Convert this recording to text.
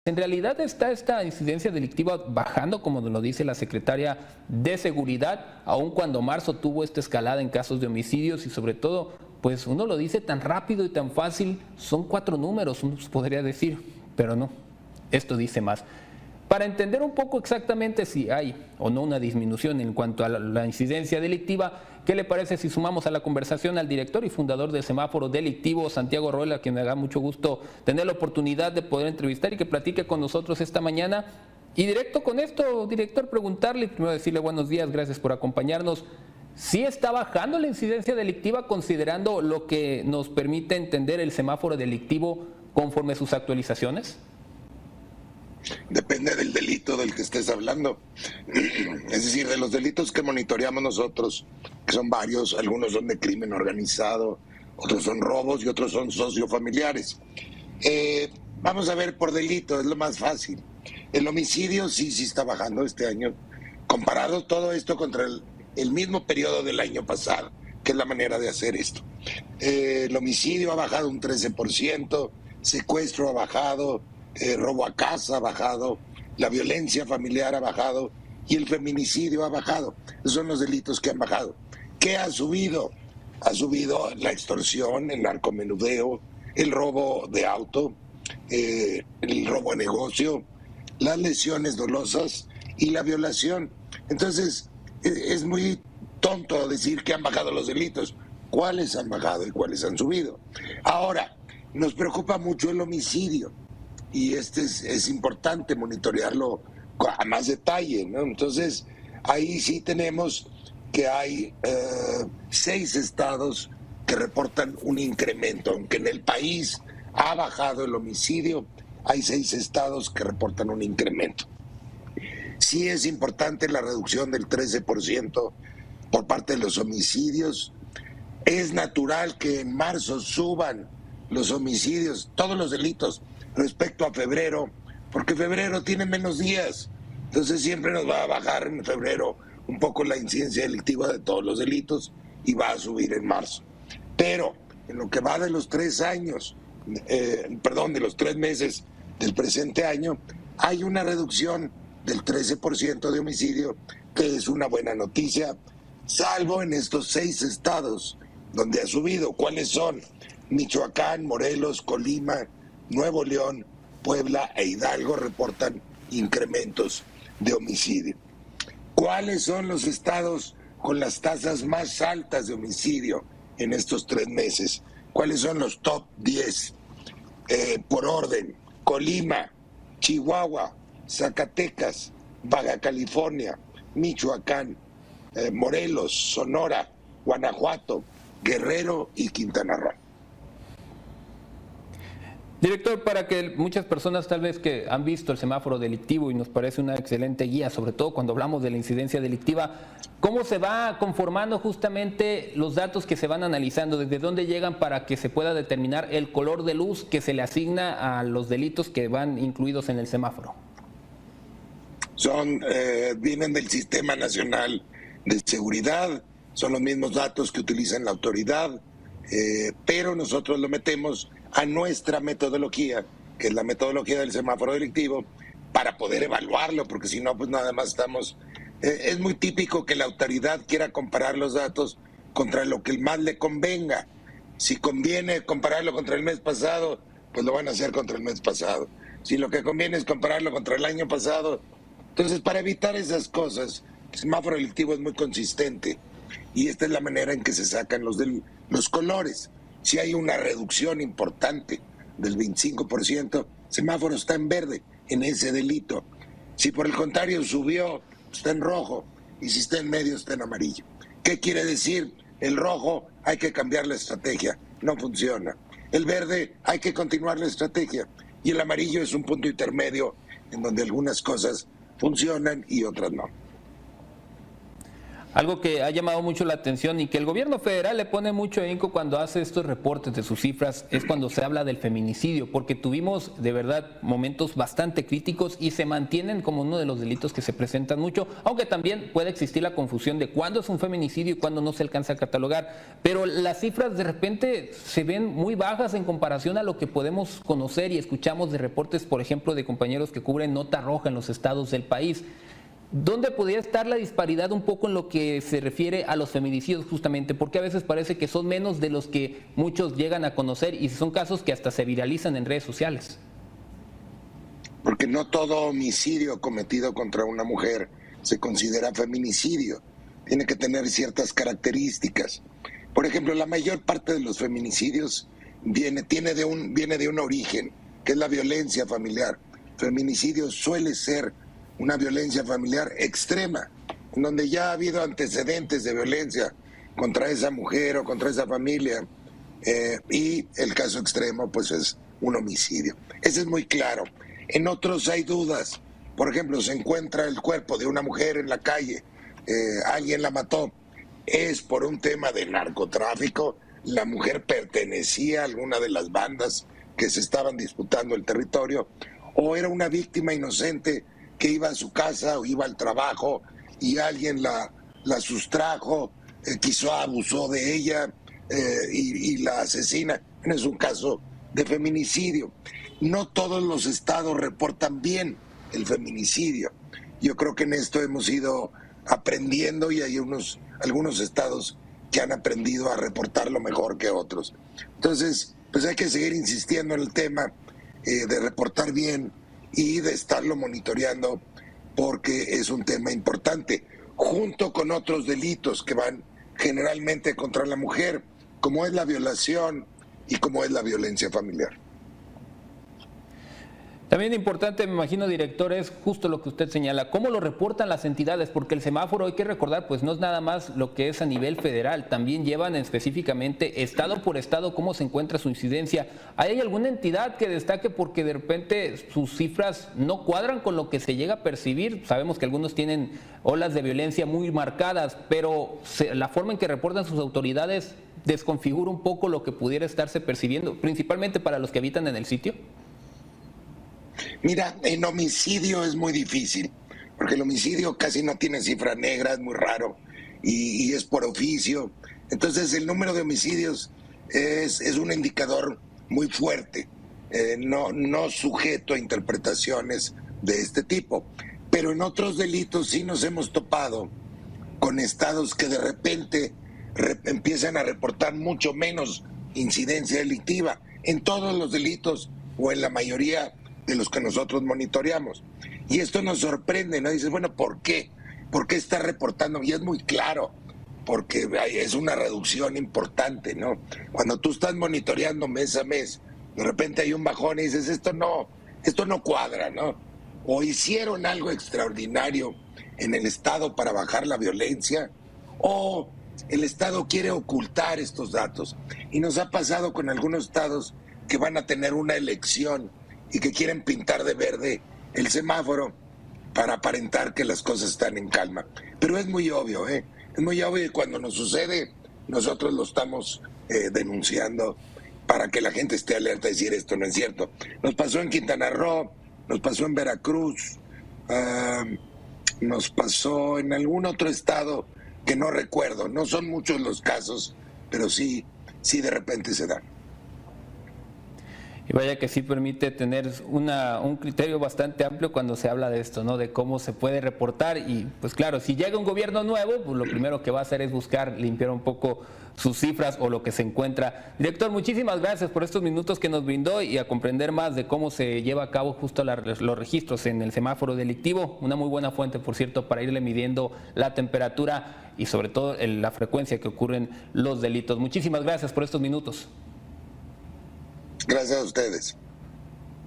En realidad está esta incidencia delictiva bajando, como nos lo dice la secretaria de Seguridad, aun cuando marzo tuvo esta escalada en casos de homicidios y sobre todo, pues uno lo dice tan rápido y tan fácil, son 4 números, uno podría decir, pero no, esto dice más. Para entender un poco exactamente si hay o no una disminución en cuanto a la incidencia delictiva, ¿qué le parece si sumamos a la conversación al director y fundador del Semáforo Delictivo, Santiago Roel, a quien me da mucho gusto tener la oportunidad de poder entrevistar y que platique con nosotros esta mañana? Y directo con esto, director, preguntarle, primero decirle buenos días, gracias por acompañarnos. ¿Sí está bajando la incidencia delictiva considerando lo que nos permite entender el semáforo delictivo conforme sus actualizaciones? Depende del delito del que estés hablando. Es decir, de los delitos que monitoreamos nosotros, que son varios, algunos son de crimen organizado, otros son robos y otros son sociofamiliares. Vamos a ver por delito, es lo más fácil. El homicidio sí está bajando este año, comparado todo esto contra el mismo periodo del año pasado, que es la manera de hacer esto. El homicidio ha bajado un 13%, secuestro ha bajado, robo a casa ha bajado, la violencia familiar ha bajado y el feminicidio ha bajado. Esos son los delitos que han bajado. ¿Qué ha subido? Ha subido la extorsión, el narcomenudeo, el robo de auto, el robo a negocio, las lesiones dolosas y la violación. Entonces, es muy tonto decir que han bajado los delitos. ¿Cuáles han bajado y cuáles han subido? Ahora, nos preocupa mucho el homicidio. Y es importante monitorearlo a más detalle, ¿no? Entonces, ahí sí tenemos que hay 6 estados que reportan un incremento. Aunque en el país ha bajado el homicidio, hay 6 estados que reportan un incremento. Sí es importante la reducción del 13% por parte de los homicidios. Es natural que en marzo suban los homicidios, todos los delitos, respecto a febrero, porque febrero tiene menos días, entonces siempre nos va a bajar en febrero un poco la incidencia delictiva de todos los delitos y va a subir en marzo. Pero en lo que va de los 3 años, de los 3 meses del presente año, hay una reducción del 13% de homicidio, que es una buena noticia, salvo en estos 6 estados donde ha subido. ¿Cuáles son? Michoacán, Morelos, Colima, Nuevo León, Puebla e Hidalgo reportan incrementos de homicidio. ¿Cuáles son los estados con las tasas más altas de homicidio en estos 3 meses? ¿Cuáles son los top 10? Por orden: Colima, Chihuahua, Zacatecas, Baja California, Michoacán, Morelos, Sonora, Guanajuato, Guerrero y Quintana Roo. Director, para que muchas personas tal vez que han visto el semáforo delictivo y nos parece una excelente guía, sobre todo cuando hablamos de la incidencia delictiva, ¿cómo se va conformando justamente los datos que se van analizando? ¿Desde dónde llegan para que se pueda determinar el color de luz que se le asigna a los delitos que van incluidos en el semáforo? Vienen del Sistema Nacional de Seguridad, son los mismos datos que utiliza la autoridad, pero nosotros lo metemos a nuestra metodología, que es la metodología del semáforo delictivo, para poder evaluarlo, porque si no, pues nada más estamos... es muy típico que la autoridad quiera comparar los datos contra lo que más le convenga. Si conviene compararlo contra el mes pasado, pues lo van a hacer contra el mes pasado. Si lo que conviene es compararlo contra el año pasado, entonces para evitar esas cosas, el semáforo delictivo es muy consistente y esta es la manera en que se sacan los colores. Si hay una reducción importante del 25%, semáforo está en verde en ese delito. Si por el contrario subió, está en rojo, y si está en medio, está en amarillo. ¿Qué quiere decir? El rojo, hay que cambiar la estrategia, no funciona. El verde, hay que continuar la estrategia. Y el amarillo es un punto intermedio en donde algunas cosas funcionan y otras no. Algo que ha llamado mucho la atención y que el gobierno federal le pone mucho ahínco cuando hace estos reportes de sus cifras es cuando se habla del feminicidio, porque tuvimos de verdad momentos bastante críticos y se mantienen como uno de los delitos que se presentan mucho, aunque también puede existir la confusión de cuándo es un feminicidio y cuándo no se alcanza a catalogar, pero las cifras de repente se ven muy bajas en comparación a lo que podemos conocer y escuchamos de reportes, por ejemplo, de compañeros que cubren nota roja en los estados del país. ¿Dónde podría estar la disparidad un poco en lo que se refiere a los feminicidios justamente? Porque a veces parece que son menos de los que muchos llegan a conocer y son casos que hasta se viralizan en redes sociales. Porque no todo homicidio cometido contra una mujer se considera feminicidio. Tiene que tener ciertas características. Por ejemplo, la mayor parte de los feminicidios viene de un origen, que es la violencia familiar. Feminicidio suele ser una violencia familiar extrema, en donde ya ha habido antecedentes de violencia contra esa mujer o contra esa familia, y el caso extremo pues es un homicidio. Ese es muy claro. En otros hay dudas. Por ejemplo, se encuentra el cuerpo de una mujer en la calle, alguien la mató, es por un tema de narcotráfico, la mujer pertenecía a alguna de las bandas que se estaban disputando el territorio, o era una víctima inocente que iba a su casa o iba al trabajo y alguien la sustrajo, quizá abusó de ella, y la asesina. Es un caso de feminicidio. No todos los estados reportan bien el feminicidio. Yo creo que en esto hemos ido aprendiendo y hay algunos estados que han aprendido a reportarlo mejor que otros. Entonces, pues hay que seguir insistiendo en el tema de reportar bien y de estarlo monitoreando, porque es un tema importante, junto con otros delitos que van generalmente contra la mujer, como es la violación y como es la violencia familiar. También importante, me imagino, director, es justo lo que usted señala, cómo lo reportan las entidades, porque el semáforo, hay que recordar, pues no es nada más lo que es a nivel federal, también llevan específicamente estado por estado cómo se encuentra su incidencia. ¿Hay alguna entidad que destaque porque de repente sus cifras no cuadran con lo que se llega a percibir? Sabemos que algunos tienen olas de violencia muy marcadas, pero la forma en que reportan sus autoridades desconfigura un poco lo que pudiera estarse percibiendo, principalmente para los que habitan en el sitio. Mira, en homicidio es muy difícil, porque el homicidio casi no tiene cifra negra, es muy raro, y es por oficio. Entonces el número de homicidios es un indicador muy fuerte, no sujeto a interpretaciones de este tipo. Pero en otros delitos sí nos hemos topado con estados que de repente empiezan a reportar mucho menos incidencia delictiva en todos los delitos o en la mayoría de los que nosotros monitoreamos. Y esto nos sorprende, ¿no? Dices, bueno, ¿por qué? ¿Por qué está reportando? Y es muy claro, porque es una reducción importante, ¿no? Cuando tú estás monitoreando mes a mes, de repente hay un bajón y dices, esto no cuadra, ¿no? O hicieron algo extraordinario en el Estado para bajar la violencia, o el Estado quiere ocultar estos datos. Y nos ha pasado con algunos estados que van a tener una elección y que quieren pintar de verde el semáforo para aparentar que las cosas están en calma. Pero es muy obvio, es muy obvio, y cuando nos sucede, nosotros lo estamos denunciando para que la gente esté alerta y decir esto no es cierto. Nos pasó en Quintana Roo, nos pasó en Veracruz, nos pasó en algún otro estado que no recuerdo. No son muchos los casos, pero sí de repente se dan. Y vaya que sí permite tener un criterio bastante amplio cuando se habla de esto, ¿no? De cómo se puede reportar y pues claro, si llega un gobierno nuevo, pues lo primero que va a hacer es buscar limpiar un poco sus cifras o lo que se encuentra. Director, muchísimas gracias por estos minutos que nos brindó y a comprender más de cómo se lleva a cabo justo los registros en el semáforo delictivo. Una muy buena fuente, por cierto, para irle midiendo la temperatura y sobre todo la frecuencia que ocurren los delitos. Muchísimas gracias por estos minutos. Gracias a ustedes.